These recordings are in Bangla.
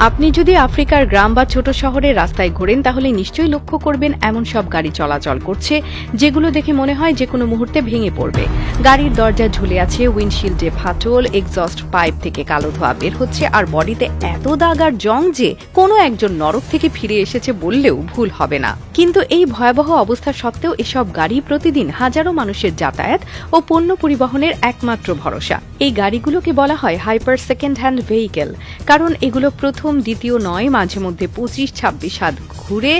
আপনি যদি আফ্রিকার গ্রাম বা ছোট শহরের রাস্তায় ঘোরেন তাহলে নিশ্চয়ই লক্ষ্য করবেন এমন সব গাড়ি চলাচল করছে যেগুলো দেখে মনে হয় যে কোনো মুহূর্তে ভেঙে পড়বে। গাড়ির দরজা ঝুলে আছে, উইন্ডশিল্ডে ফাটল, এক্সস্ট পাইপ থেকে কালো ধোঁয়া বের হচ্ছে, আর বডিতে এত দাগ আর জং যে কোনো একজন নরক থেকে ফিরে এসেছে বললেও ভুল হবে না। কিন্তু এই ভয়াবহ অবস্থা সত্ত্বেও এসব গাড়ি প্রতিদিন হাজারো মানুষের যাতায়াত ও পণ্য পরিবহনের একমাত্র ভরসা। এই গাড়িগুলোকে বলা হয় হাইপার সেকেন্ড হ্যান্ড ভেহিকেল, কারণ এগুলো প্রথম দ্বিতীয় নয়, মাঝে মধ্যে 25-26 হাত ঘুরে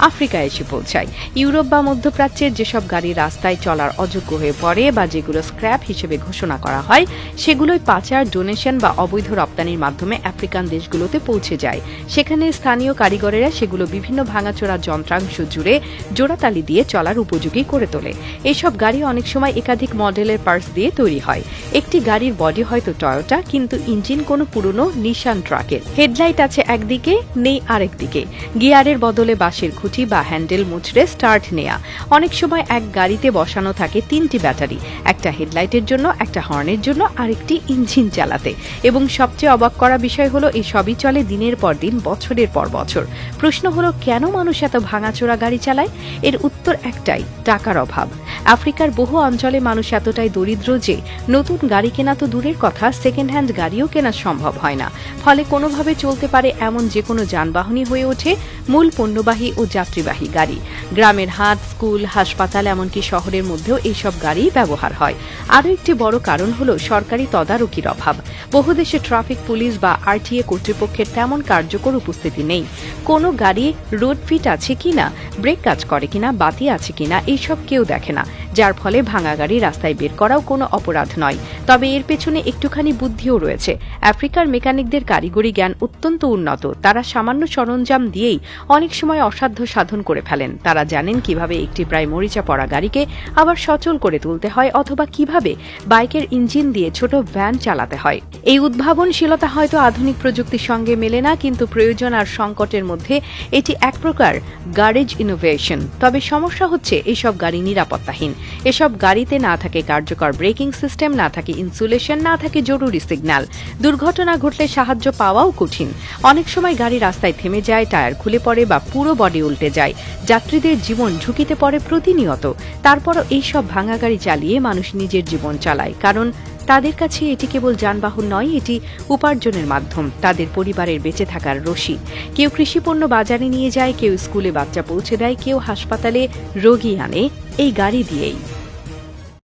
আফ্রিকায় এসে পৌঁছায়। ইউরোপ বা মধ্যপ্রাচ্যের যেসব গাড়ি রাস্তায় চলার অযোগ্য হয়ে পড়ে বা যেগুলো স্ক্র্যাপ হিসেবে ঘোষণা করা হয়, সেগুলোই পাচার, ডোনেশন বা অবৈধ রপ্তানির মাধ্যমে আফ্রিকান দেশগুলোতে পৌঁছে যায়। সেখানে স্থানীয় কারিগরেরা সেগুলো বিভিন্ন ভাঙাচোরা যন্ত্রাংশ জুড়ে জোড়াতালি দিয়ে চলার উপযোগী করে তোলে। এইসব গাড়ি অনেক সময় একাধিক মডেলের পার্টস দিয়ে তৈরি হয়। একটি গাড়ির বডি হয়তো টয়োটা, কিন্তু ইঞ্জিন কোনো পুরনো নিশান ট্রাকের। হেডলাইট আছে একদিকে, নেই আরেক দিকে। গিয়ারের বদলে বাঁশের খুঁটি বা হ্যান্ডেল মুচড়ে স্টার্ট নেয়া। অনেক সময় এক গাড়িতে বসানো থাকে 3টি ব্যাটারি, একটা হেডলাইটের জন্য, একটা হর্নের জন্য, আরেকটি ইঞ্জিন চালাতে। এবং সবচেয়ে অবাক করা বিষয় হলো এই সবই চলে দিনের পর দিন, বছরের পর বছর। প্রশ্ন হলো কেন মানুষ এত ভাঙাচোরা গাড়ি চালায়? এর উত্তর একটাই, টাকার অভাব। আফ্রিকার বহু অঞ্চলে মানুষ এতটাই দরিদ্র যে নতুন গাড়ি কেনা তো দূরের কথা, সেকেন্ড হ্যান্ড গাড়িও কেনা সম্ভব হয় না। ফলে কোনোভাবে চলতে পারে এমন যে কোনো যানবাহনই হয়ে ওঠে মূল পণ্যবাহী ও যাত্রীবাহী গাড়ি। গ্রামের হাট, স্কুল, হাসপাতাল, এমনকি শহরের মধ্যেও এইসব গাড়ি ব্যবহার হয়। আরও একটি বড় কারণ হলো সরকারি তদারকির অভাব। বহু দেশে ট্রাফিক পুলিশ বা আরটিএ কর্তৃপক্ষের তেমন কার্যকর উপস্থিতি নেই। কোনো গাড়ি রোড ফিট আছে কিনা, ব্রেক কাজ করে কিনা, বাতি আছে কিনা, এইসব কেউ দেখে না, যার ফলে ভাঙা গাড়ি রাস্তায় বের করাও কোনো অপরাধ নয়। তবে এর পেছনে একটুখানি বুদ্ধিও রয়েছে। আফ্রিকার মেকানিকদের কারিগরি জ্ঞান অত্যন্ত উন্নত। তারা সামান্য সরঞ্জাম দিয়েই অনেক সময় অসাধ্য সাধন করে ফেলেন। তারা জানেন কিভাবে একটি প্রায় মরিচা পড়া গাড়িকে আবার সচল করে তুলতে হয়, অথবা কিভাবে বাইকের ইঞ্জিন দিয়ে ছোট ভ্যান চালাতে হয়। এই উদ্ভাবনশীলতা হয়তো আধুনিক প্রযুক্তির সঙ্গে মেলে না, কিন্তু প্রয়োজন আর সংকটের মধ্যে এটি এক প্রকার গ্যারেজ ইনোভেশন। তবে সমস্যা হচ্ছে এসব গাড়ি নিরাপত্তাহীন। এসব গাড়িতে না থাকে কার্যকর ব্রেকিং সিস্টেম, না থাকে ইনসুলেশন, না থাকে জরুরি সিগন্যাল। দুর্ঘটনা ঘটলে সাহায্য পাওয়াও কঠিন। অনেক সময় গাড়ি রাস্তায় থেমে যায়, টায়ার খুলে পড়ে বা পুরো বডি উল্টে যায়। যাত্রীদের জীবন ঝুঁকিতে পড়ে প্রতিনিয়ত। তারপরও এইসব ভাঙা গাড়ি চালিয়ে মানুষ নিজের জীবন চালায়, কারণ তাদের কাছে এটি কেবল যানবাহন নয়, এটি উপার্জনের মাধ্যম, তাদের পরিবারের বেঁচে থাকার রশি। কেউ কৃষিপণ্য বাজারে নিয়ে যায়, কেউ স্কুলে বাচ্চা পৌঁছে দেয়, কেউ হাসপাতালে রোগী আনে এই গাড়ি দিয়েই।